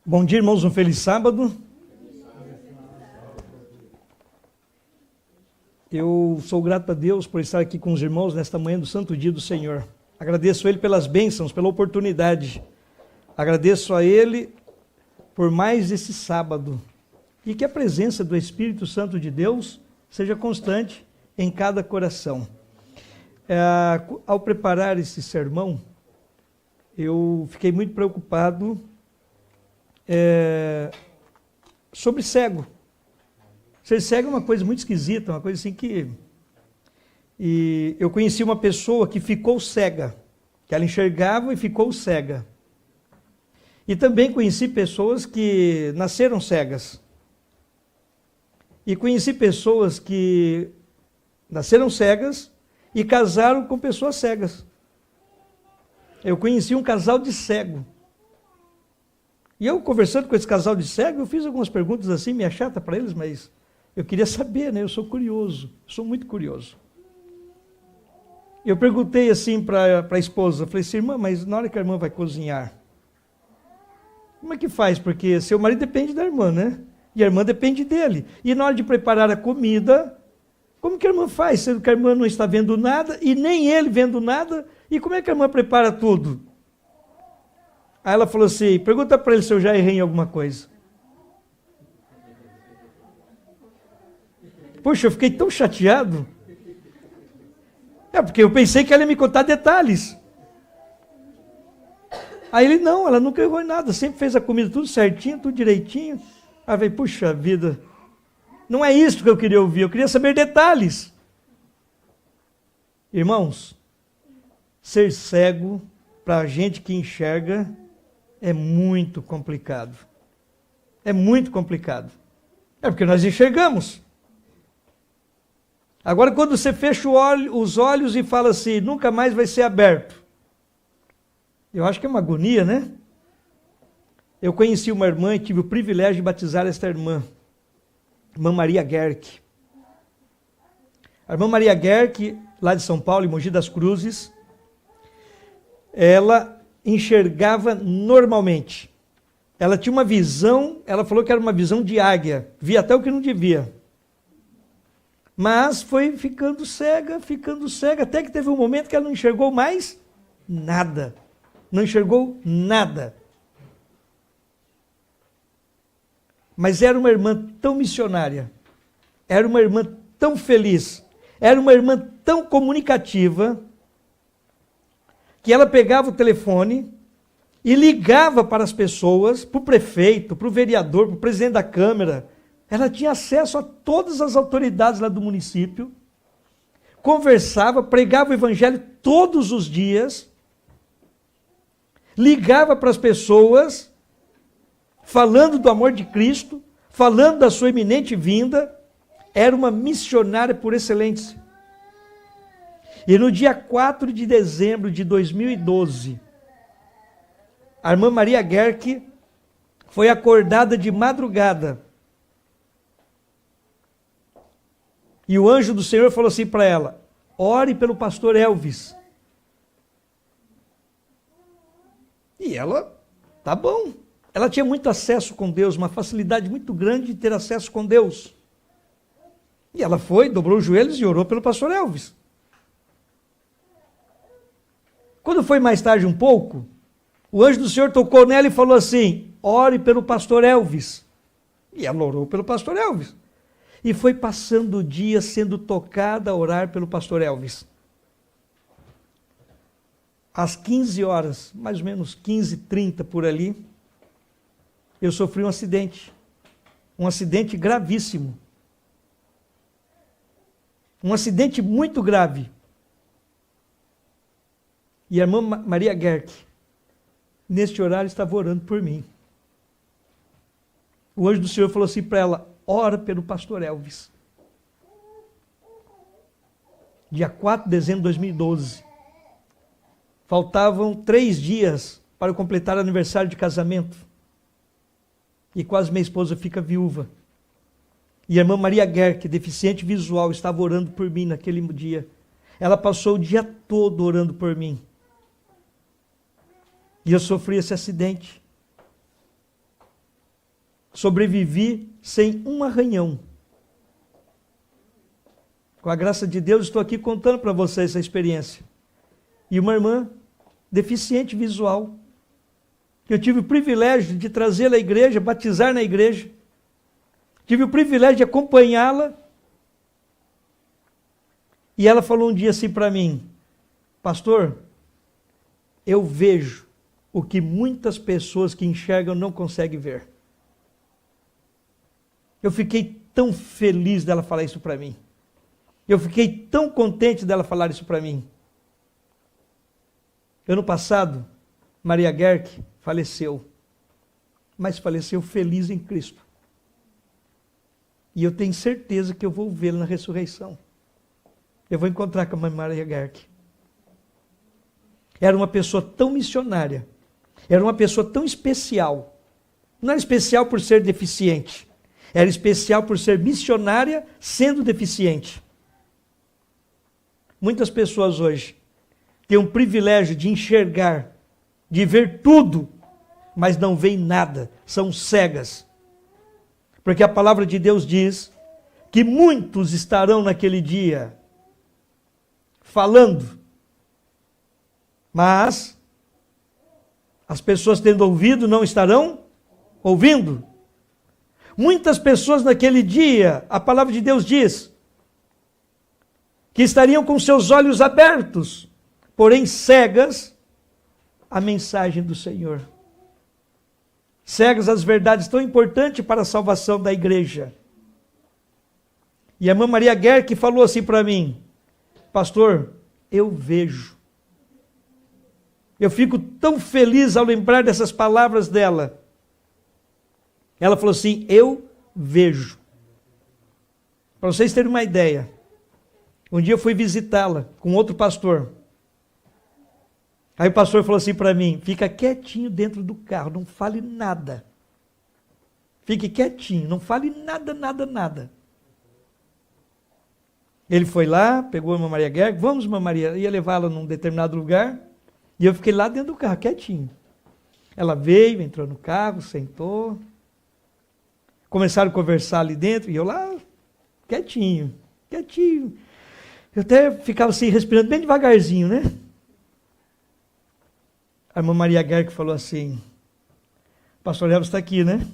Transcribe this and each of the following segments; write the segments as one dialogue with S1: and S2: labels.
S1: Bom dia, irmãos, um feliz sábado. Eu sou grato a Deus por estar aqui com os irmãos nesta manhã do santo dia do Senhor. Agradeço a Ele pelas bênçãos, pela oportunidade. Agradeço a Ele por mais esse sábado. E que a presença do Espírito Santo de Deus seja constante em cada coração. Ao preparar esse sermão, eu fiquei muito preocupado sobre cego. Ser cego é uma coisa muito esquisita, uma coisa assim que... E eu conheci uma pessoa que ficou cega, que ela enxergava e ficou cega. E também conheci pessoas que nasceram cegas. E conheci pessoas que nasceram cegas e casaram com pessoas cegas. Eu conheci um casal de cego. E eu, conversando com esse casal de cego, eu fiz algumas perguntas assim, meio chata para eles, mas eu queria saber, né? Eu sou curioso, sou muito curioso. Eu perguntei assim para a esposa, falei assim, irmã, mas na hora que a irmã vai cozinhar, como é que faz? Porque seu marido depende da irmã, né? E a irmã depende dele. E na hora de preparar a comida, como que a irmã faz? Sendo que a irmã não está vendo nada e nem ele vendo nada, e como é que a irmã prepara tudo? Aí ela falou assim, pergunta para ele se eu já errei em alguma coisa. Poxa, eu fiquei tão chateado. Porque eu pensei que ela ia me contar detalhes. Aí ele, não, ela nunca errou em nada, sempre fez a comida tudo certinho, tudo direitinho. Aí eu falei, puxa vida, não é isso que eu queria ouvir, eu queria saber detalhes. Irmãos, ser cego para a gente que enxerga é muito complicado. É muito complicado. É porque nós enxergamos. Agora, quando você fecha os olhos e fala assim, nunca mais vai ser aberto. Eu acho que é uma agonia, né? Eu conheci uma irmã e tive o privilégio de batizar esta irmã. Irmã Maria Gerck. A irmã Maria Gerck, lá de São Paulo, em Mogi das Cruzes, ela enxergava normalmente. Ela tinha uma visão, ela falou que era uma visão de águia, via até o que não devia. Mas foi ficando cega, até que teve um momento que ela não enxergou mais nada. Não enxergou nada. Mas era uma irmã tão missionária, era uma irmã tão feliz, era uma irmã tão comunicativa, que ela pegava o telefone e ligava para as pessoas, para o prefeito, para o vereador, para o presidente da Câmara. Ela tinha acesso a todas as autoridades lá do município, conversava, pregava o evangelho todos os dias, ligava para as pessoas, falando do amor de Cristo, falando da sua iminente vinda, era uma missionária por excelência. E no dia 4 de dezembro de 2012, a irmã Maria Gerck foi acordada de madrugada. E o anjo do Senhor falou assim para ela, ore pelo pastor Elvis. E ela, tá bom. Ela tinha muito acesso com Deus, uma facilidade muito grande de ter acesso com Deus. E ela foi, dobrou os joelhos e orou pelo pastor Elvis. Quando foi mais tarde um pouco, o anjo do Senhor tocou nela e falou assim, ore pelo pastor Elvis. E ela orou pelo pastor Elvis. E foi passando o dia sendo tocada a orar pelo pastor Elvis. Às 15 horas, mais ou menos 15h30 por ali, eu sofri um acidente gravíssimo. Um acidente muito grave. E a irmã Maria Gerck, neste horário, estava orando por mim. O anjo do Senhor falou assim para ela, ora pelo pastor Elvis. Dia 4 de dezembro de 2012. Faltavam 3 dias para eu completar o aniversário de casamento. E quase minha esposa fica viúva. E a irmã Maria Gerck, deficiente visual, estava orando por mim naquele dia. Ela passou o dia todo orando por mim. E eu sofri esse acidente. sobrevivi sem um arranhão. Com a graça de Deus, estou aqui contando para vocês essa experiência. E uma irmã deficiente visual, que eu tive o privilégio de trazê-la à igreja, batizar na igreja. Tive o privilégio de acompanhá-la. E ela falou um dia assim para mim: pastor, eu vejo o que muitas pessoas que enxergam não conseguem ver. Eu fiquei tão feliz dela falar isso para mim. Eu fiquei tão contente dela falar isso para mim. Ano passado, Maria Gerck faleceu, mas faleceu feliz em Cristo. E eu tenho certeza que eu vou vê-la na ressurreição. Eu vou encontrar com a mãe Maria Gerck. Era uma pessoa tão missionária, era uma pessoa tão especial. Não era especial por ser deficiente, era especial por ser missionária sendo deficiente. Muitas pessoas hoje têm um privilégio de enxergar, de ver tudo, mas não veem nada, são cegas. Porque a palavra de Deus diz que muitos estarão naquele dia falando, mas as pessoas tendo ouvido não estarão ouvindo. Muitas pessoas naquele dia, a palavra de Deus diz, que estariam com seus olhos abertos, porém cegas à mensagem do Senhor. Cegas às verdades tão importantes para a salvação da igreja. E a irmã Maria Gerck falou assim para mim: pastor, eu vejo. Eu fico tão feliz ao lembrar dessas palavras dela. Ela falou assim: eu vejo. Para vocês terem uma ideia, um dia eu fui visitá-la com outro pastor. Aí o pastor falou assim para mim: fica quietinho dentro do carro, não fale nada. Fique quietinho, não fale nada, nada, nada. Ele foi lá, pegou a irmã Maria Gerck, vamos, irmã Maria, ia levá-la num determinado lugar, e eu fiquei lá dentro do carro, quietinho. Ela veio, entrou no carro, sentou, começaram a conversar ali dentro, e eu lá, quietinho, quietinho. Eu até ficava assim, respirando bem devagarzinho, né? A irmã Maria Gerck falou assim: pastor Elvis está aqui, né?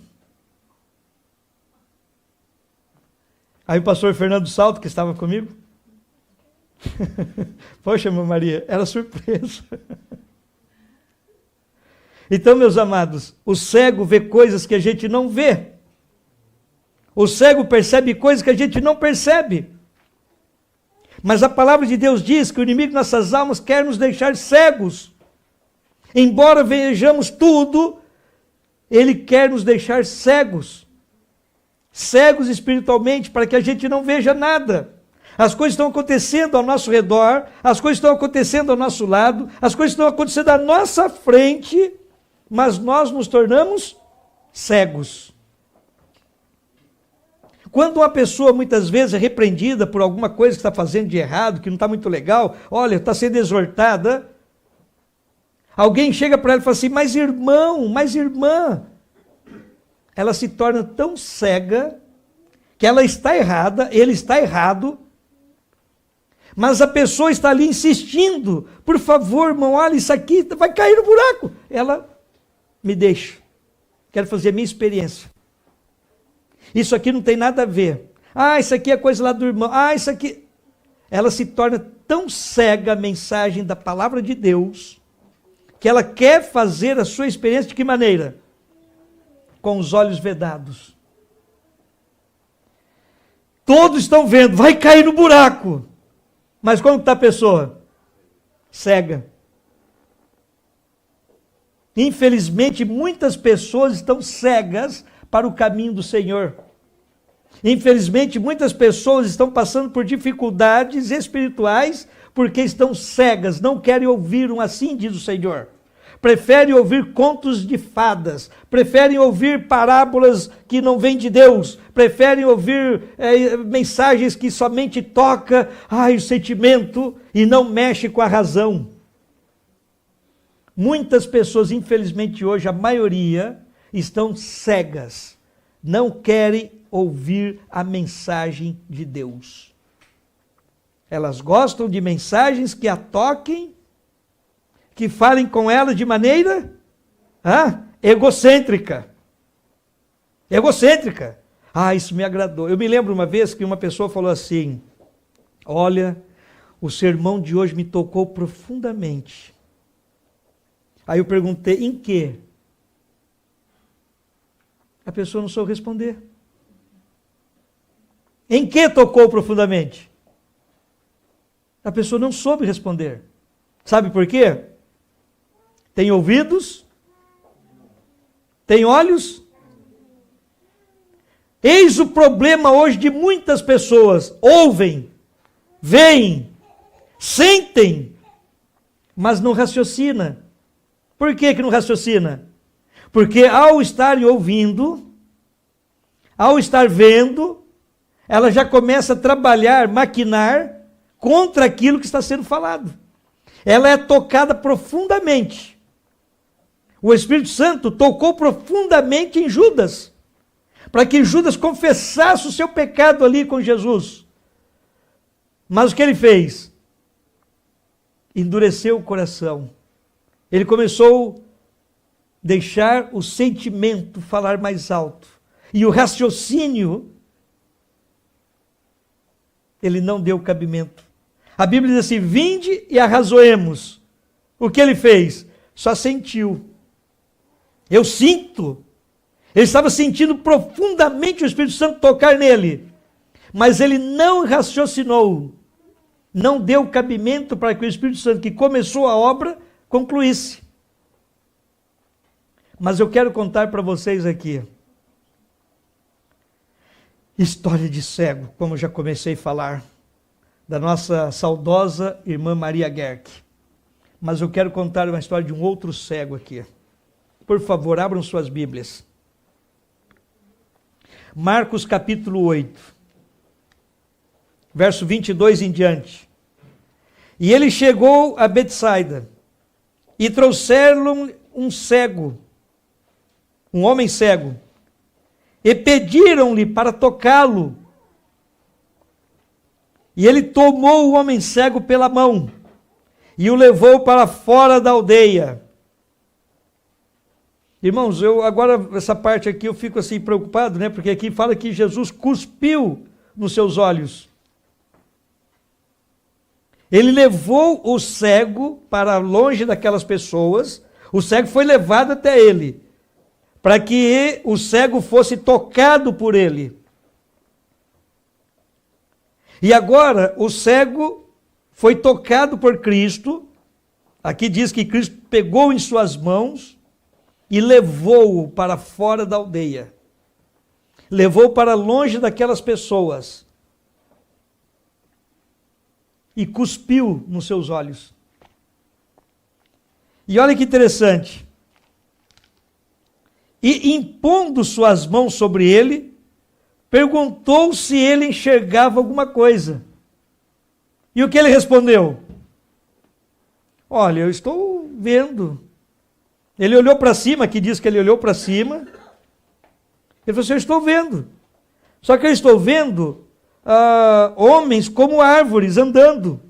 S1: Aí o pastor Fernando Salto, que estava comigo, poxa, irmã Maria, era surpresa. Então, meus amados, o cego vê coisas que a gente não vê. O cego percebe coisas que a gente não percebe. Mas a palavra de Deus diz que o inimigo de nossas almas quer nos deixar cegos. Embora vejamos tudo, ele quer nos deixar cegos. Cegos espiritualmente, para que a gente não veja nada. As coisas estão acontecendo ao nosso redor, as coisas estão acontecendo ao nosso lado, as coisas estão acontecendo à nossa frente, mas nós nos tornamos cegos. Quando uma pessoa muitas vezes é repreendida por alguma coisa que está fazendo de errado, que não está muito legal, olha, está sendo exortada, alguém chega para ela e fala assim: mas irmão, mas irmã, ela se torna tão cega que ela está errada, ele está errado, mas a pessoa está ali insistindo: por favor, irmão, olha, isso aqui vai cair no buraco. Ela me deixa, quero fazer a minha experiência. Isso aqui não tem nada a ver. Ah, isso aqui é coisa lá do irmão. Ah, isso aqui. Ela se torna tão cega à mensagem da palavra de Deus, que ela quer fazer a sua experiência de que maneira? Com os olhos vedados. Todos estão vendo, vai cair no buraco. Mas como está a pessoa? Cega. Infelizmente, muitas pessoas estão cegas para o caminho do Senhor. Infelizmente, muitas pessoas estão passando por dificuldades espirituais porque estão cegas, não querem ouvir um assim diz o Senhor. Preferem ouvir contos de fadas, preferem ouvir parábolas que não vêm de Deus, preferem ouvir mensagens que somente tocam o sentimento e não mexe com a razão. Muitas pessoas, infelizmente hoje, a maioria, estão cegas não querem ouvir a mensagem de Deus. Elas gostam de mensagens que a toquem, que falem com ela de maneira egocêntrica. Egocêntrica. Isso me agradou. Eu me lembro uma vez que uma pessoa falou assim: olha, o sermão de hoje me tocou profundamente. Aí eu perguntei, em quê? A pessoa não soube responder. Em que tocou profundamente? A pessoa não soube responder. Sabe por quê? Tem ouvidos? Tem olhos? Eis o problema hoje de muitas pessoas. Ouvem, veem, sentem, mas não raciocina. Por que não raciocina? Porque ao estar ouvindo, ao estar vendo, ela já começa a trabalhar, maquinar contra aquilo que está sendo falado. Ela é tocada profundamente. O Espírito Santo tocou profundamente em Judas, para que Judas confessasse o seu pecado ali com Jesus. Mas o que ele fez? Endureceu o coração. Ele começou a deixar o sentimento falar mais alto. E o raciocínio, ele não deu cabimento. A Bíblia diz assim: vinde e arrazoemos. O que ele fez? Só sentiu. Eu sinto. Ele estava sentindo profundamente o Espírito Santo tocar nele. Mas ele não raciocinou. Não deu cabimento para que o Espírito Santo, que começou a obra, concluísse. Mas eu quero contar para vocês aqui. História de cego, como eu já comecei a falar, da nossa saudosa irmã Maria Gerck. Mas eu quero contar uma história de um outro cego aqui. Por favor, abram suas Bíblias. Marcos capítulo 8, verso 22 em diante. E ele chegou a Betsaida, e trouxeram um cego, um homem cego, e pediram-lhe para tocá-lo. E ele tomou o homem cego pela mão, e o levou para fora da aldeia. Irmãos, agora essa parte aqui eu fico assim preocupado, né? Porque aqui fala que Jesus cuspiu nos seus olhos. Ele levou o cego para longe daquelas pessoas. O cego foi levado até ele, para que o cego fosse tocado por ele. E agora o cego foi tocado por Cristo. Aqui diz que Cristo pegou em suas mãos e levou-o para fora da aldeia. Levou para longe daquelas pessoas. E cuspiu nos seus olhos. E olha que interessante. E impondo suas mãos sobre ele, perguntou se ele enxergava alguma coisa. E o que ele respondeu? Olha, eu estou vendo. Ele olhou para cima, aqui diz que ele olhou para cima. Ele falou assim: eu estou vendo. Só que eu estou vendo homens como árvores andando.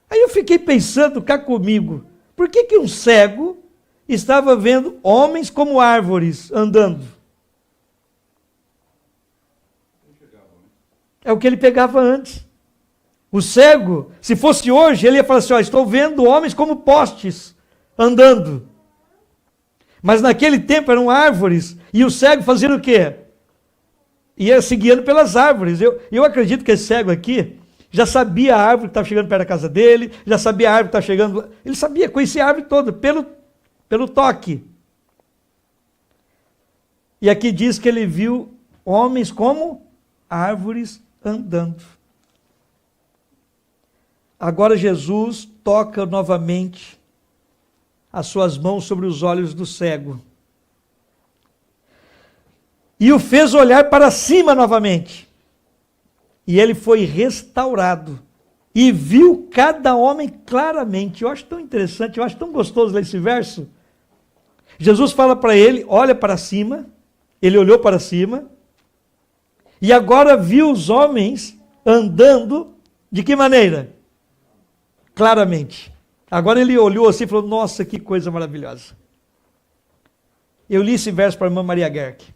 S1: Aí eu fiquei pensando cá comigo, por que um cego estava vendo homens como árvores andando? É o que ele pegava antes. O cego, se fosse hoje, ele ia falar assim: estou vendo homens como postes andando. Mas naquele tempo eram árvores, e o cego fazia o quê? Ia se guiando pelas árvores. Eu acredito que esse cego aqui já sabia a árvore que estava chegando perto da casa dele, já sabia a árvore que estava chegando. Ele sabia, conhecia a árvore toda, pelo toque. E aqui diz que ele viu homens como árvores andando. Agora Jesus toca novamente as suas mãos sobre os olhos do cego. E o fez olhar para cima novamente. E ele foi restaurado. E viu cada homem claramente. Eu acho tão interessante, eu acho tão gostoso ler esse verso. Jesus fala para ele: olha para cima. ele olhou para cima e agora viu os homens andando de que maneira? Claramente. Agora ele olhou assim e falou, nossa, que coisa maravilhosa. Eu li esse verso para a irmã Maria Gerck.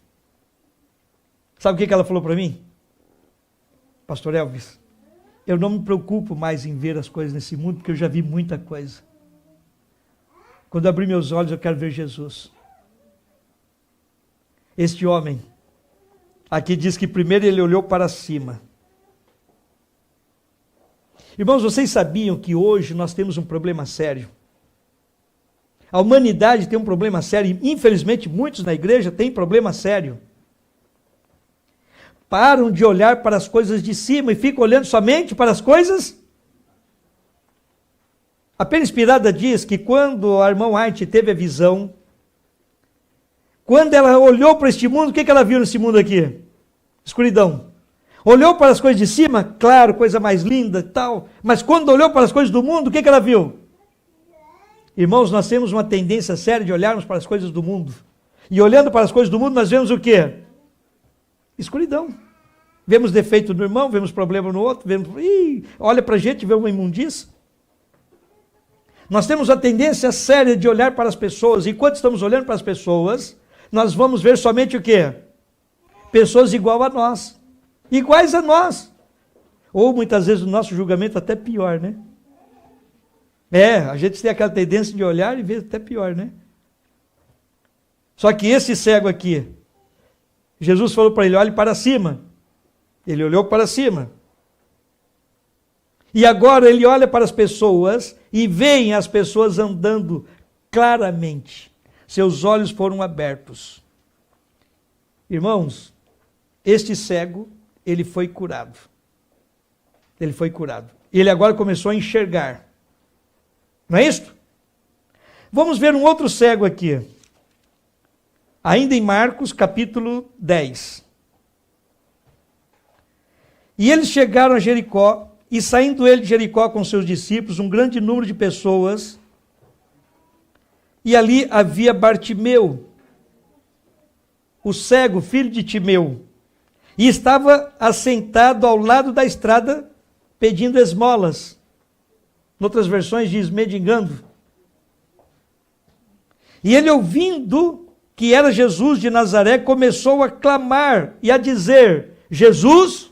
S1: Sabe o que ela falou para mim? Pastor Elvis, eu não me preocupo mais em ver as coisas nesse mundo, porque eu já vi muita coisa. Quando eu abrir meus olhos, eu quero ver Jesus. Este homem, aqui diz que primeiro ele olhou para cima. Irmãos, vocês sabiam que hoje nós temos um problema sério? A humanidade tem um problema sério, e infelizmente muitos na igreja têm problema sério. Param de olhar para as coisas de cima e ficam olhando somente para as coisas. A Pena Inspirada diz que quando a irmã White teve a visão, quando ela olhou para este mundo, o que ela viu nesse mundo aqui? Escuridão. Olhou para as coisas de cima, claro, coisa mais linda e tal, mas quando olhou para as coisas do mundo, o que ela viu? Irmãos, nós temos uma tendência séria de olharmos para as coisas do mundo. E olhando para as coisas do mundo, nós vemos o quê? Escuridão. Vemos defeito no irmão, vemos problema no outro, vemos, olha para a gente, vê uma imundícia. Nós temos a tendência séria de olhar para as pessoas, e enquanto estamos olhando para as pessoas, nós vamos ver somente o quê? Pessoas igual a nós, iguais a nós. Ou muitas vezes o nosso julgamento até pior, né? A gente tem aquela tendência de olhar e ver até pior, né? Só que esse cego aqui, Jesus falou para ele, olhe para cima. Ele olhou para cima. E agora ele olha para as pessoas e vê as pessoas andando claramente. Seus olhos foram abertos. Irmãos, este cego, ele foi curado. Ele foi curado. Ele agora começou a enxergar. Não é isso? Vamos ver um outro cego aqui. Ainda em Marcos, capítulo 10. E eles chegaram a Jericó, e saindo ele de Jericó com seus discípulos, um grande número de pessoas, e ali havia Bartimeu, o cego, filho de Timeu, e estava assentado ao lado da estrada, pedindo esmolas. Em outras versões diz mendigando. E ele, ouvindo que era Jesus de Nazaré, começou a clamar e a dizer, Jesus,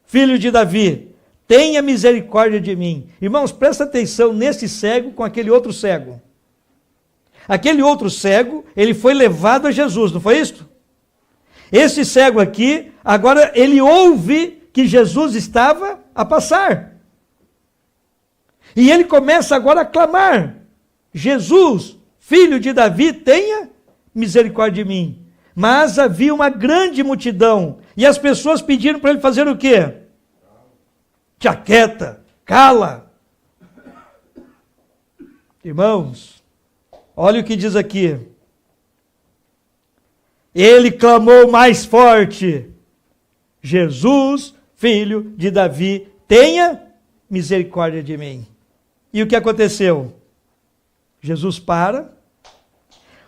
S1: filho de Davi, tenha misericórdia de mim. Irmãos, presta atenção nesse cego com aquele outro cego. Aquele outro cego, ele foi levado a Jesus, não foi isso? Esse cego aqui, agora ele ouve que Jesus estava a passar. E ele começa agora a clamar, Jesus, filho de Davi, tenha misericórdia de mim. Mas havia uma grande multidão, e as pessoas pediram para ele fazer o quê? Te aquieta, cala. Irmãos, olha o que diz aqui. Ele clamou mais forte, Jesus, filho de Davi, tenha misericórdia de mim. E o que aconteceu? Jesus para,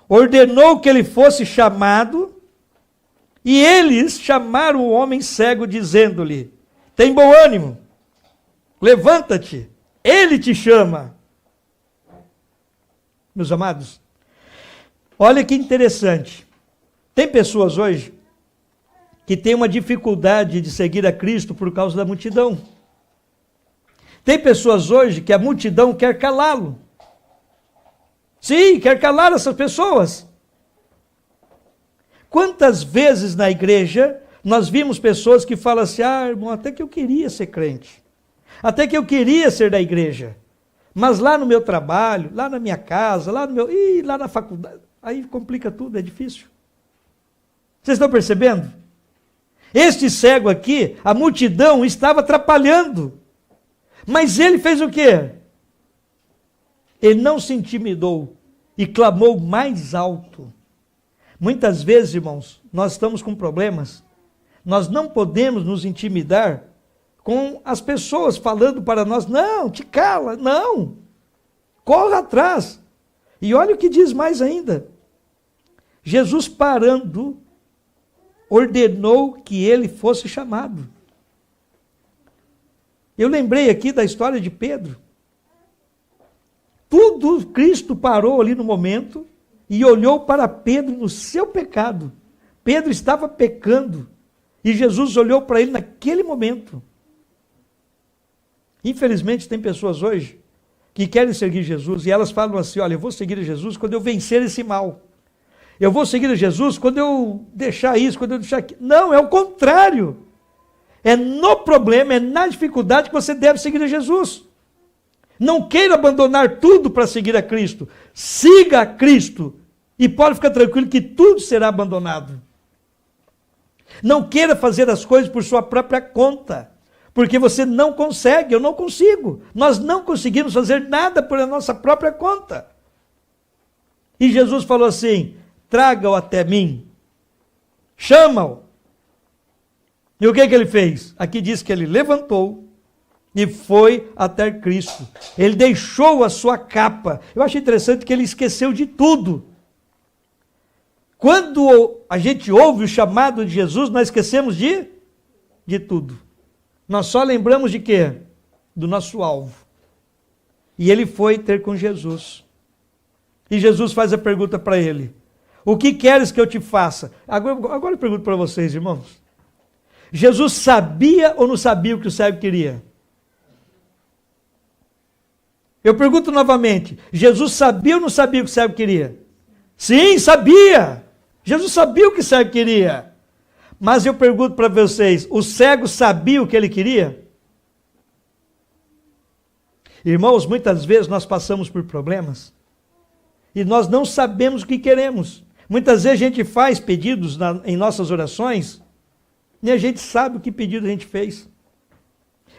S1: ordenou que ele fosse chamado, e eles chamaram o homem cego, dizendo-lhe, tem bom ânimo, levanta-te, ele te chama. Meus amados, olha que interessante, tem pessoas hoje que têm uma dificuldade de seguir a Cristo por causa da multidão. Tem pessoas hoje que a multidão quer calá-lo. Sim, quer calar essas pessoas. Quantas vezes na igreja nós vimos pessoas que falam assim, irmão, até que eu queria ser crente. Até que eu queria ser da igreja. Mas lá no meu trabalho, lá na minha casa, lá na faculdade, aí complica tudo, é difícil. Vocês estão percebendo? Este cego aqui, a multidão estava atrapalhando. Mas ele fez o quê? Ele não se intimidou e clamou mais alto. Muitas vezes, irmãos, nós estamos com problemas. Nós não podemos nos intimidar com as pessoas falando para nós, não, te cala, não. Corra atrás. E olha o que diz mais ainda. Jesus parando, ordenou que ele fosse chamado. Eu lembrei aqui da história de Pedro. Tudo Cristo parou ali no momento e olhou para Pedro no seu pecado. Pedro estava pecando e Jesus olhou para ele naquele momento. Infelizmente tem pessoas hoje que querem seguir Jesus e elas falam assim, olha, eu vou seguir Jesus quando eu vencer esse mal. Eu vou seguir Jesus quando eu deixar isso, quando eu deixar aquilo. Não, é o contrário. É no problema, é na dificuldade que você deve seguir a Jesus. Não queira abandonar tudo para seguir a Cristo. Siga a Cristo e pode ficar tranquilo que tudo será abandonado. Não queira fazer as coisas por sua própria conta, porque você não consegue, eu não consigo. Nós não conseguimos fazer nada por a nossa própria conta. E Jesus falou assim, traga-o até mim, chama-o. E o que ele fez? Aqui diz que ele levantou e foi até Cristo. Ele deixou a sua capa. Eu acho interessante que ele esqueceu de tudo. Quando a gente ouve o chamado de Jesus, nós esquecemos de tudo. Nós só lembramos de quê? Do nosso alvo. E ele foi ter com Jesus. E Jesus faz a pergunta para ele. O que queres que eu te faça? Agora eu pergunto para vocês, irmãos. Jesus sabia ou não sabia o que o cego queria? Eu pergunto novamente. Jesus sabia ou não sabia o que o cego queria? Sim, sabia. Jesus sabia o que o cego queria. Mas eu pergunto para vocês, o cego sabia o que ele queria? Irmãos, muitas vezes nós passamos por problemas e nós não sabemos o que queremos. Muitas vezes a gente faz pedidos em nossas orações e a gente sabe o que pedido a gente fez.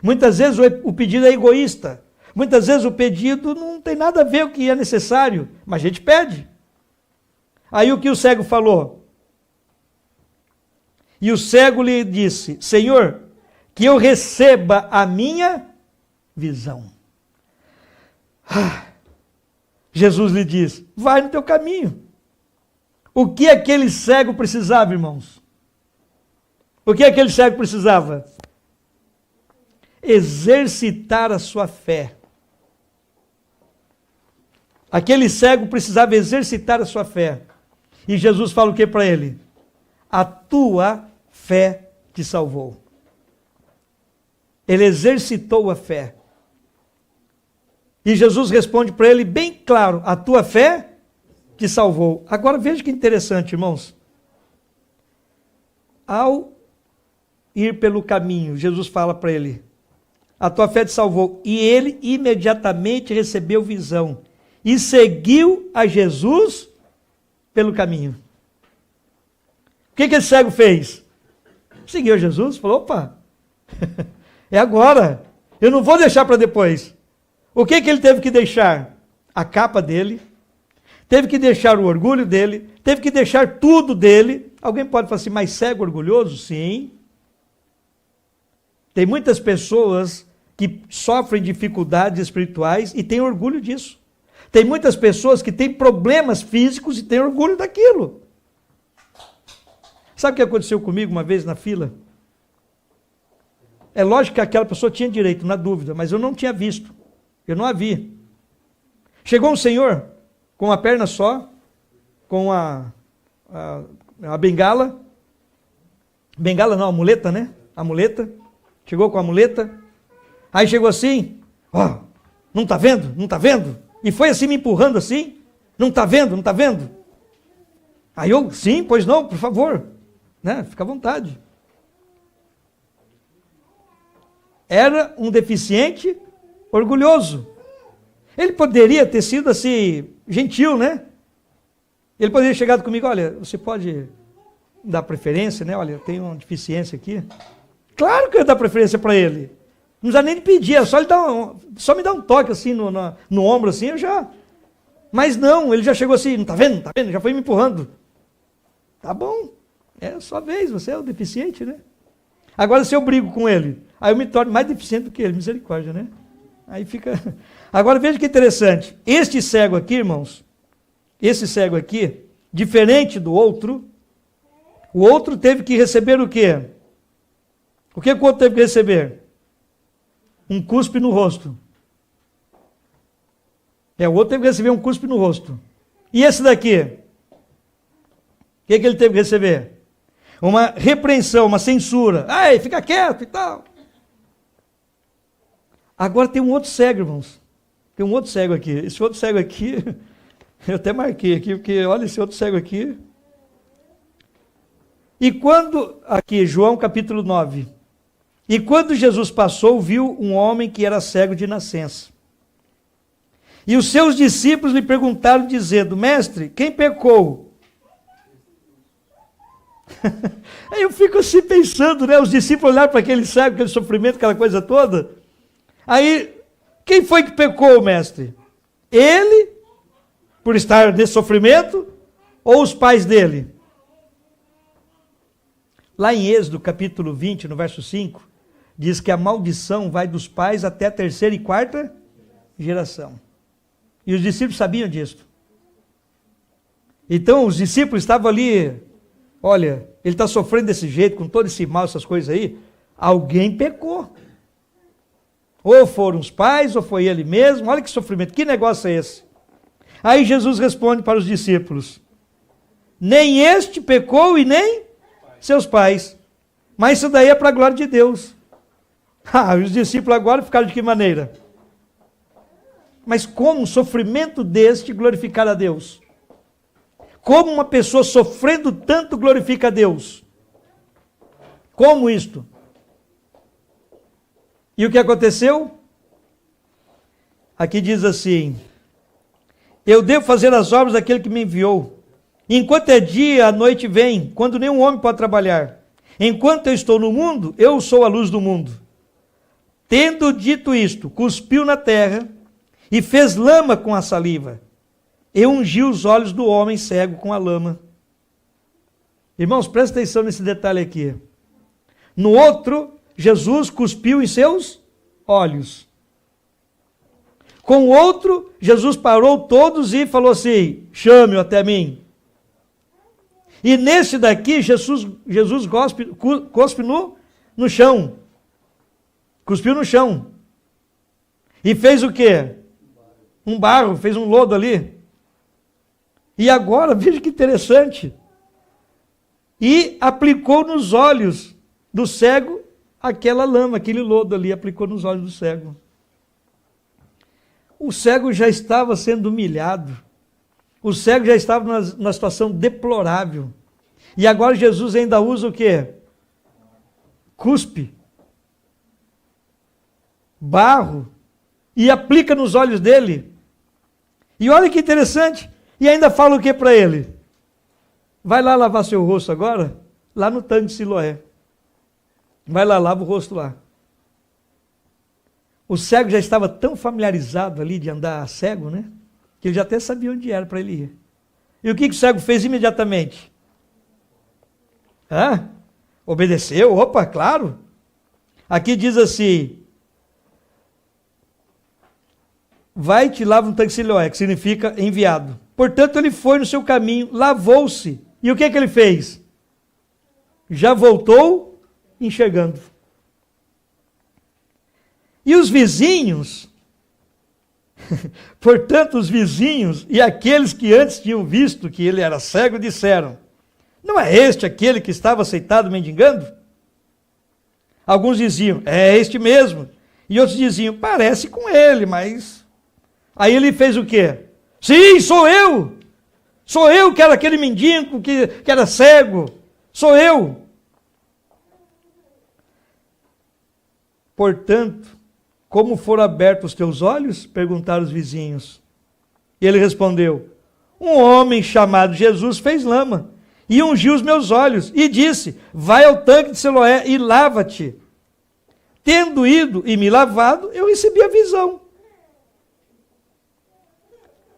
S1: Muitas vezes o pedido é egoísta. Muitas vezes o pedido não tem nada a ver com o que é necessário, mas a gente pede. Aí o que o cego falou? E o cego lhe disse, Senhor, que eu receba a minha visão. Jesus lhe diz, vai no teu caminho. O que aquele cego precisava, irmãos? O que aquele cego precisava? Exercitar a sua fé. Aquele cego precisava exercitar a sua fé. E Jesus fala o que para ele? A tua fé te salvou. Ele exercitou a fé. E Jesus responde para ele bem claro, a tua fé te salvou. Agora veja que interessante, irmãos. Ao ir pelo caminho, Jesus fala para ele, a tua fé te salvou. E ele imediatamente recebeu visão e seguiu a Jesus pelo caminho. O que esse cego fez? Seguiu Jesus, falou, opa, é agora, eu não vou deixar para depois. O que ele teve que deixar? A capa dele, teve que deixar o orgulho dele, teve que deixar tudo dele. Alguém pode falar assim, mas cego orgulhoso? Sim. Tem muitas pessoas que sofrem dificuldades espirituais e têm orgulho disso. Tem muitas pessoas que têm problemas físicos e têm orgulho daquilo. Sabe o que aconteceu comigo uma vez na fila? É lógico que aquela pessoa tinha direito, na dúvida, mas eu não tinha visto. Eu não a vi. Chegou um senhor com uma perna só, com a bengala. Bengala não, a muleta, né? A muleta. Chegou com a muleta. Aí chegou assim, ó, não está vendo? Não está vendo? E foi assim me empurrando assim, não está vendo? Não está vendo? Aí eu, sim, pois não, por favor, né? Fica à vontade. Era um deficiente orgulhoso. Ele poderia ter sido assim, gentil, né? Ele poderia ter chegado comigo, olha, você pode dar preferência, né? Olha, eu tenho uma deficiência aqui. Claro que eu ia dar preferência para ele. Não precisa nem pedir, é só me dar um toque assim no ombro, assim, eu já... Mas não, ele já chegou assim, não está vendo? Não tá vendo? Já foi me empurrando. Tá bom, é a sua vez, você é o deficiente, né? Agora se eu brigo com ele, aí eu me torno mais deficiente do que ele, misericórdia, né? Aí fica... Agora veja que interessante, este cego aqui, irmãos, esse cego aqui, diferente do outro, o outro teve que receber o quê? O que o outro teve que receber? Um cuspe no rosto. O outro teve que receber um cuspe no rosto. E esse daqui? O que ele teve que receber? Uma repreensão, uma censura. Ai, fica quieto e tal. Agora tem um outro cego, irmãos. Tem um outro cego aqui. Esse outro cego aqui, eu até marquei aqui, porque olha esse outro cego aqui. E quando, aqui, João capítulo 9. E quando Jesus passou, viu um homem que era cego de nascença. E os seus discípulos lhe perguntaram, dizendo: Mestre, quem pecou? Aí eu fico assim pensando, né? Os discípulos olharam para aquele cego, aquele sofrimento, aquela coisa toda. Aí, quem foi que pecou, mestre? Ele, por estar nesse sofrimento, ou os pais dele? Lá em Êxodo, capítulo 20, no verso 5, diz que a maldição vai dos pais até a terceira e quarta geração. E os discípulos sabiam disso. Então, os discípulos estavam ali, olha, ele está sofrendo desse jeito, com todo esse mal, essas coisas aí, alguém pecou. Ou foram os pais, ou foi ele mesmo, olha que sofrimento, que negócio é esse? Aí Jesus responde para os discípulos: nem este pecou e nem seus pais, mas isso daí é para a glória de Deus. Os discípulos agora ficaram de que maneira? Mas como um sofrimento deste glorificar a Deus? Como uma pessoa sofrendo tanto glorifica a Deus? Como isto? E o que aconteceu? Aqui diz assim: eu devo fazer as obras daquele que me enviou. Enquanto é dia, a noite vem, quando nenhum homem pode trabalhar. Enquanto eu estou no mundo, eu sou a luz do mundo. Tendo dito isto, cuspiu na terra e fez lama com a saliva. E ungiu os olhos do homem cego com a lama. Irmãos, presta atenção nesse detalhe aqui. No outro, Jesus cuspiu em seus olhos. Com o outro, Jesus parou todos e falou assim: chame-o até mim. E nesse daqui, Jesus cospe no chão. Cuspiu no chão. E fez o quê? Um barro, fez um lodo ali. E agora, veja que interessante. E aplicou nos olhos do cego aquela lama, aquele lodo ali, aplicou nos olhos do cego. O cego já estava sendo humilhado. O cego já estava numa situação deplorável. E agora Jesus ainda usa o quê? Cuspe. Barro. E aplica nos olhos dele. E olha que interessante. E ainda fala o que para ele? Vai lá lavar seu rosto agora? Lá no tanque de Siloé. Vai lá, lava o rosto lá. O cego já estava tão familiarizado ali de andar cego, né? Que ele já até sabia onde era para ele ir. E o que o cego fez imediatamente? Obedeceu? Opa, claro. Aqui diz assim: vai-te, lava no tanque de Siloé, que significa enviado. Portanto, ele foi no seu caminho, lavou-se. E o que ele fez? Já voltou enxergando. E os vizinhos, portanto, os vizinhos e aqueles que antes tinham visto que ele era cego, disseram: não é este aquele que estava aceitado mendigando? Alguns diziam: é este mesmo. E outros diziam: parece com ele, mas... Aí ele fez o quê? Sim, sou eu! Sou eu que era aquele mendigo que era cego. Sou eu! Portanto, como foram abertos os teus olhos? Perguntaram os vizinhos. E ele respondeu: um homem chamado Jesus fez lama e ungiu os meus olhos e disse: vai ao tanque de Siloé e lava-te. Tendo ido e me lavado, eu recebi a visão.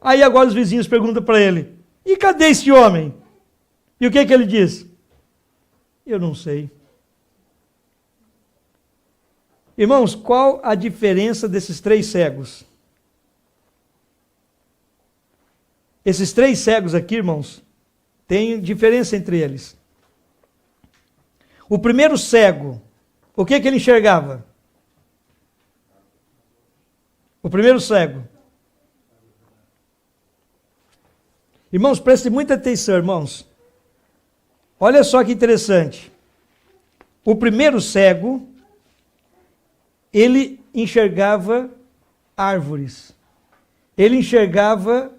S1: Aí agora os vizinhos perguntam para ele: e cadê esse homem? E o que ele diz? Eu não sei. Irmãos, qual a diferença desses três cegos? Esses três cegos aqui, irmãos, Tem diferença entre eles. O primeiro cego, o que ele enxergava? O primeiro cego. Irmãos, prestem muita atenção, irmãos. Olha só que interessante. O primeiro cego, ele enxergava árvores. Ele enxergava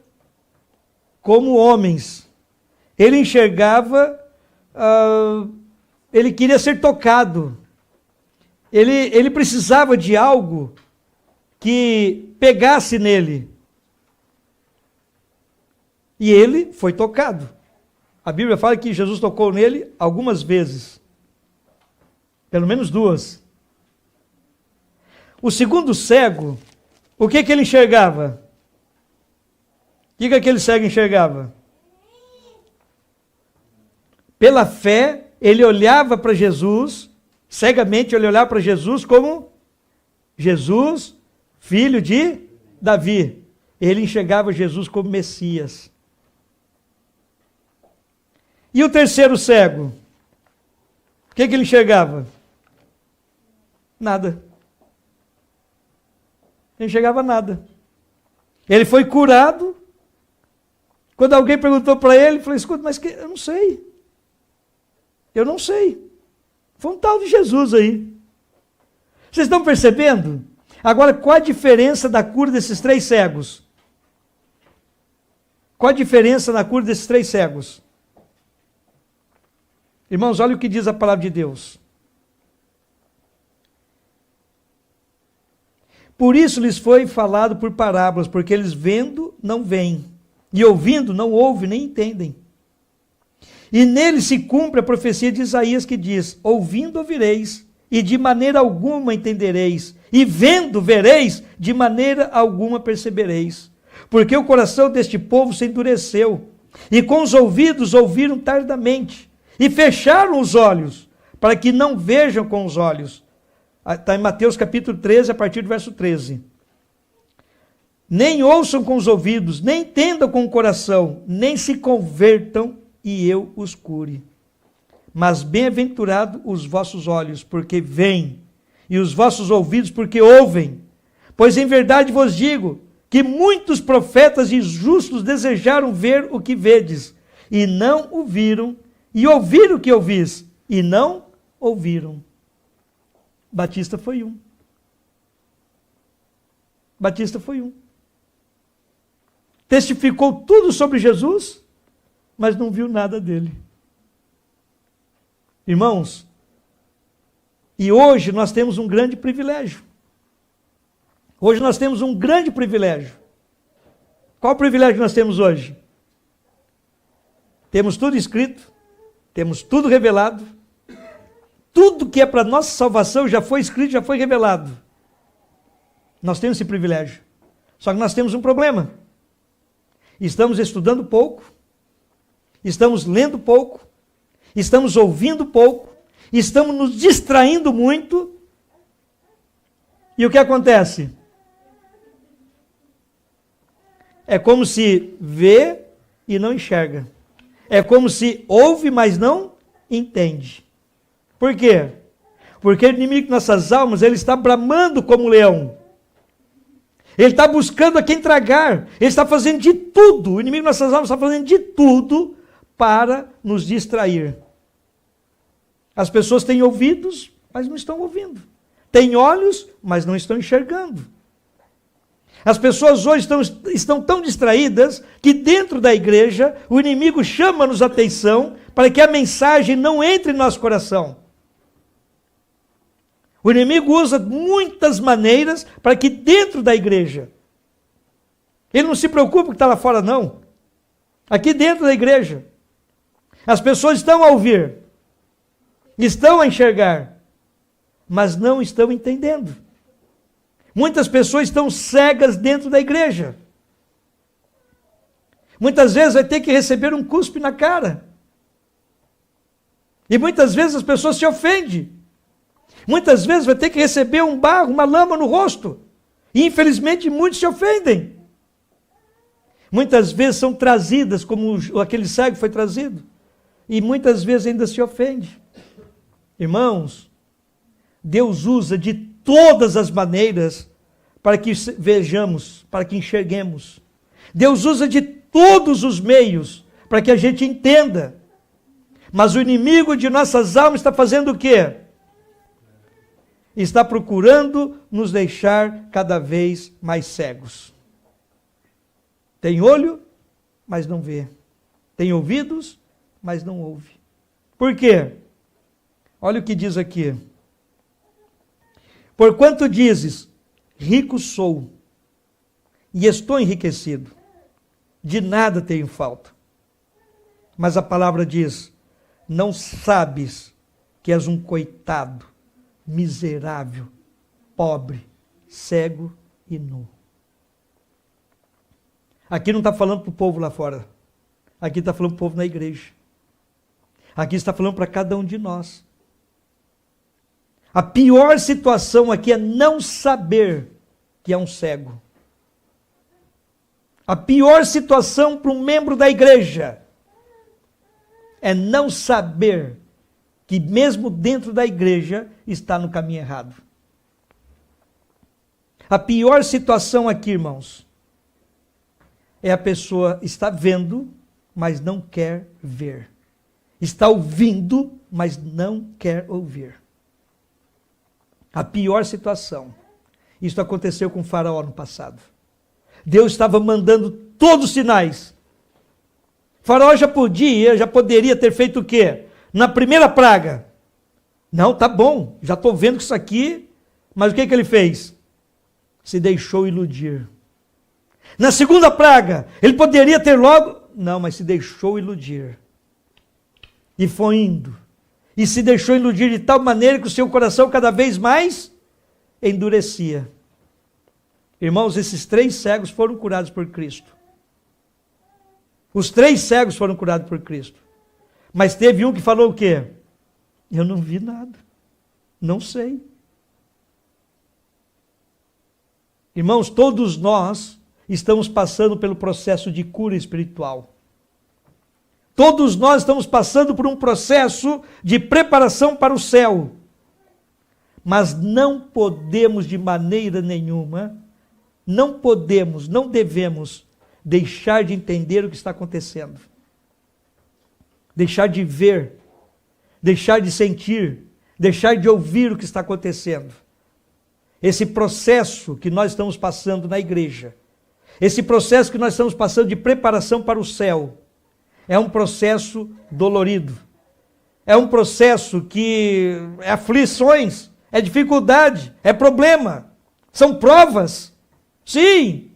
S1: como homens. Ele enxergava, ele queria ser tocado. Ele precisava de algo que pegasse nele. E ele foi tocado. A Bíblia fala que Jesus tocou nele algumas vezes. Pelo menos 2. O segundo cego, o que ele enxergava? O que aquele cego enxergava? Pela fé, ele olhava para Jesus, cegamente ele olhava para Jesus como Jesus, filho de Davi. Ele enxergava Jesus como Messias. E o terceiro cego? O que ele enxergava? Nada. Não enxergava nada. Ele foi curado. Quando alguém perguntou para ele, ele falou, escuta, mas eu não sei. Eu não sei. Foi um tal de Jesus aí. Vocês estão percebendo? Agora, qual a diferença da cura desses 3 cegos? Qual a diferença na cura desses 3 cegos? Irmãos, olha o que diz a palavra de Deus. Por isso lhes foi falado por parábolas, porque eles vendo não veem, e ouvindo não ouvem nem entendem. E nele se cumpre a profecia de Isaías que diz, ouvindo ouvireis, e de maneira alguma entendereis, e vendo vereis, de maneira alguma percebereis. Porque o coração deste povo se endureceu, e com os ouvidos ouviram tardamente, e fecharam os olhos, para que não vejam com os olhos. Está em Mateus capítulo 13, a partir do verso 13. Nem ouçam com os ouvidos, nem entendam com o coração, nem se convertam e eu os cure. Mas bem-aventurados os vossos olhos, porque veem, e os vossos ouvidos, porque ouvem. Pois em verdade vos digo, que muitos profetas e justos desejaram ver o que vedes, e não o viram, e ouviram o que ouvis, e não ouviram. Batista foi um. Batista foi um. Testificou tudo sobre Jesus, mas não viu nada dele. Irmãos, e hoje nós temos um grande privilégio. Hoje nós temos um grande privilégio. Qual o privilégio que nós temos hoje? Temos tudo escrito, temos tudo revelado, tudo que é para nossa salvação já foi escrito, já foi revelado. Nós temos esse privilégio. Só que nós temos um problema. Estamos estudando pouco, estamos lendo pouco, estamos ouvindo pouco, estamos nos distraindo muito. E o que acontece? É como se vê e não enxerga. É como se ouve, mas não entende. Por quê? Porque o inimigo de nossas almas, ele está bramando como um leão. Ele está buscando a quem tragar. Ele está fazendo de tudo. O inimigo de nossas almas está fazendo de tudo para nos distrair. As pessoas têm ouvidos, mas não estão ouvindo. Têm olhos, mas não estão enxergando. As pessoas hoje estão tão distraídas que dentro da igreja o inimigo chama-nos a atenção para que a mensagem não entre em nosso coração. O inimigo usa muitas maneiras para que dentro da igreja, ele não se preocupa com o que está lá fora não, aqui dentro da igreja, as pessoas estão a ouvir, estão a enxergar, mas não estão entendendo. Muitas pessoas estão cegas dentro da igreja. Muitas vezes vai ter que receber um cuspe na cara. E muitas vezes as pessoas se ofendem. Muitas vezes vai ter que receber um barro, uma lama no rosto. E infelizmente muitos se ofendem. muitas vezes são trazidas, como aquele cego foi trazido, e muitas vezes ainda se ofende. Irmãos, Deus usa de todas as maneiras para que vejamos, para que enxerguemos. Deus usa de todos os meios para que a gente entenda. Mas o inimigo de nossas almas está fazendo o quê? Está procurando nos deixar cada vez mais cegos. Tem olho, mas não vê. Tem ouvidos, mas não ouve. Por quê? Olha o que diz aqui. Porquanto dizes, rico sou, e estou enriquecido, de nada tenho falta. Mas a palavra diz, não sabes que és um coitado, miserável, pobre, cego e nu. Aqui não está falando para o povo lá fora. Aqui está falando para o povo na igreja. Aqui está falando para cada um de nós. A pior situação aqui é não saber que é um cego. A pior situação para um membro da igreja é não saber que mesmo dentro da igreja está no caminho errado. A pior situação aqui, irmãos, é a pessoa está vendo, mas não quer ver. Está ouvindo, mas não quer ouvir. A pior situação. Isso aconteceu com Faraó no passado. Deus estava mandando todos os sinais. Faraó já poderia ter feito o quê? Na primeira praga. Não, tá bom, já estou vendo isso aqui, mas o que ele fez? Se deixou iludir. Na segunda praga, ele poderia ter logo... Não, mas se deixou iludir. E foi indo. E se deixou iludir de tal maneira que o seu coração cada vez mais endurecia. Irmãos, esses 3 cegos foram curados por Cristo. Os 3 cegos foram curados por Cristo. Mas teve um que falou o quê? Eu não vi nada. Não sei. Irmãos, todos nós estamos passando pelo processo de cura espiritual. Todos nós estamos passando por um processo de preparação para o céu. Mas não podemos de maneira nenhuma, não devemos deixar de entender o que está acontecendo. Deixar de ver, deixar de sentir, deixar de ouvir o que está acontecendo. Esse processo que nós estamos passando na igreja, esse processo que nós estamos passando de preparação para o céu, é um processo dolorido. É um processo que é aflições, é dificuldade, é problema, são provas. Sim!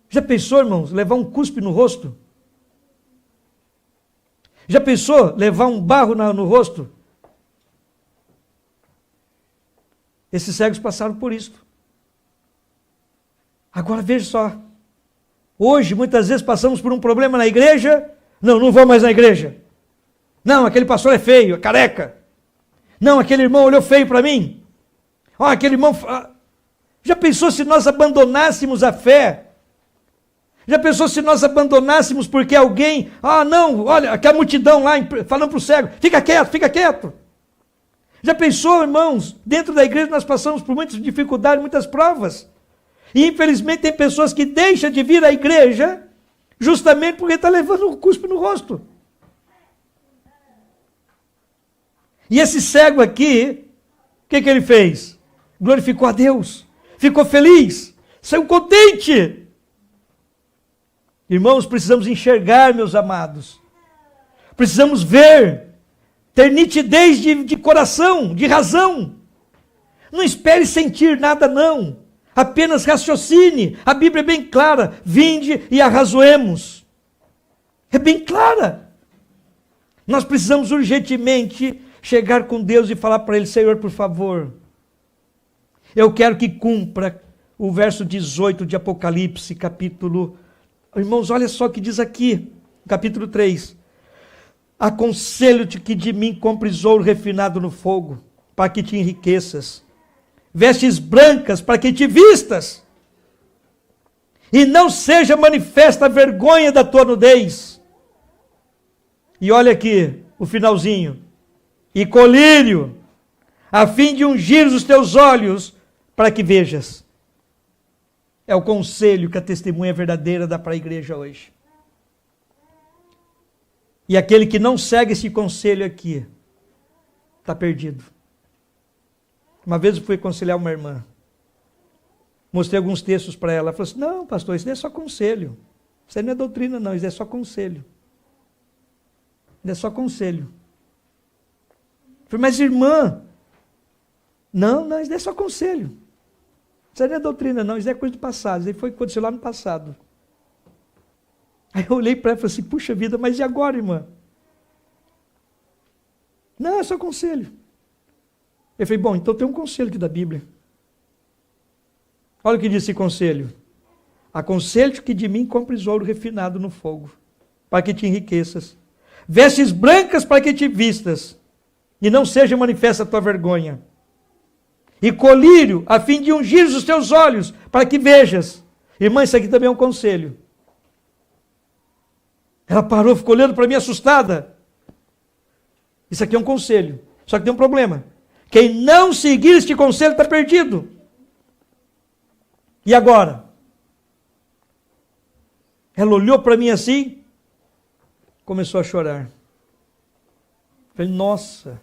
S1: Já pensou, irmãos, levar um cuspe no rosto? Já pensou levar um barro no rosto? Esses cegos passaram por isso. Agora veja só. Hoje, muitas vezes, passamos por um problema na igreja. Não vou mais na igreja. Não, aquele pastor é feio, é careca. Não, aquele irmão olhou feio para mim. Aquele irmão... Já pensou se nós abandonássemos a fé? Já pensou se nós abandonássemos porque alguém... não, olha, aquela multidão lá falando para o cego, fica quieto, fica quieto. Já pensou, irmãos, dentro da igreja nós passamos por muitas dificuldades, muitas provas. E infelizmente tem pessoas que deixam de vir à igreja justamente porque está levando um cuspe no rosto. E esse cego aqui, o que ele fez? Glorificou a Deus, ficou feliz, saiu contente. Irmãos, precisamos enxergar, meus amados. Precisamos ver, ter nitidez de coração, de razão. Não espere sentir nada, não. Apenas raciocine. A Bíblia é bem clara. Vinde e arrazoemos. É bem clara. Nós precisamos urgentemente chegar com Deus e falar para Ele, Senhor, por favor, eu quero que cumpra o verso 18 de Apocalipse, capítulo... Irmãos, olha só o que diz aqui, capítulo 3. Aconselho-te que de mim compres ouro refinado no fogo, para que te enriqueças. Vestes brancas, para que te vistas. e não seja manifesta a vergonha da tua nudez. E olha aqui o finalzinho. E colírio, a fim de ungir os teus olhos, para que vejas. É o conselho que a testemunha verdadeira dá para a igreja hoje. E aquele que não segue esse conselho aqui, está perdido. Uma vez eu fui aconselhar uma irmã. Mostrei alguns textos para ela. Ela falou assim, não, pastor, isso não é só conselho. Isso aí não é doutrina, não. Isso é só conselho. Isso é só conselho. Eu falei, mas irmã, não, isso não é só conselho. Isso aí não é doutrina, não. Isso é coisa do passado. Isso aí foi aconteceu lá no passado. Aí eu olhei para ela e falei assim, puxa vida, mas e agora, irmã? Não, é só conselho. Eu falei, bom, então tem um conselho aqui da Bíblia. Olha o que diz esse conselho. Aconselho-te que de mim compres ouro refinado no fogo, para que te enriqueças. Vestes brancas para que te vistas, e não seja manifesta a tua vergonha. E colírio, a fim de ungir os teus olhos, para que vejas. Irmã, isso aqui também é um conselho. Ela parou, ficou olhando para mim assustada. Isso aqui é um conselho. Só que tem um problema. Quem não seguir este conselho está perdido. E agora? Ela olhou para mim assim, começou a chorar. Falei, nossa.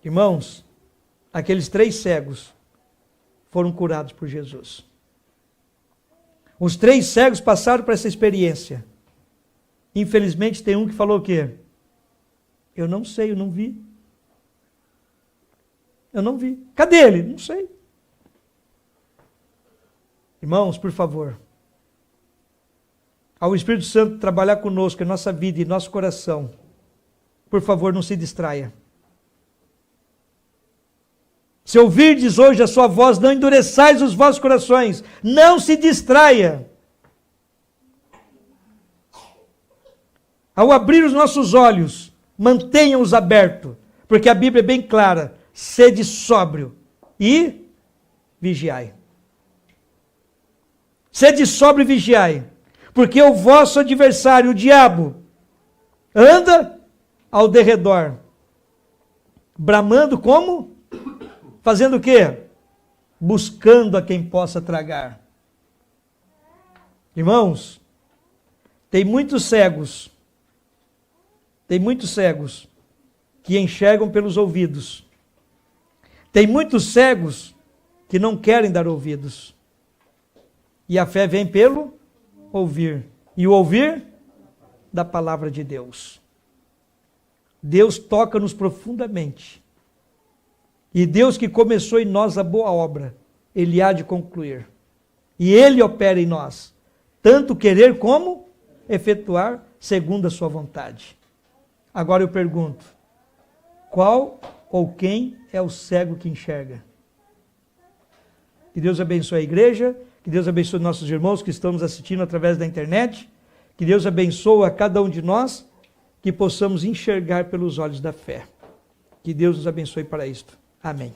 S1: Irmãos, aqueles 3 cegos foram curados por Jesus. Os 3 cegos passaram por essa experiência. Infelizmente tem um que falou o quê? Eu não sei, eu não vi. Eu não vi. Cadê ele? Não sei. Irmãos, por favor. Ao Espírito Santo trabalhar conosco em nossa vida e nosso coração, por favor, não se distraia. Se ouvirdes hoje a sua voz, não endureçais os vossos corações. Não se distraia. Ao abrir os nossos olhos, mantenham-os abertos, porque a Bíblia é bem clara. Sede sóbrio e vigiai. Sede sóbrio e vigiai, porque o vosso adversário, o diabo, anda ao derredor, bramando como? Fazendo o quê? Buscando a quem possa tragar. Irmãos, tem muitos cegos que enxergam pelos ouvidos. Tem muitos cegos que não querem dar ouvidos. E a fé vem pelo ouvir. E o ouvir da palavra de Deus. Deus toca-nos profundamente. E Deus que começou em nós a boa obra, Ele há de concluir. E Ele opera em nós, tanto querer como efetuar segundo a sua vontade. Agora eu pergunto, qual ou quem é o cego que enxerga? Que Deus abençoe a igreja, que Deus abençoe nossos irmãos que estão nos assistindo através da internet, que Deus abençoe a cada um de nós, que possamos enxergar pelos olhos da fé. Que Deus nos abençoe para isto. Amém.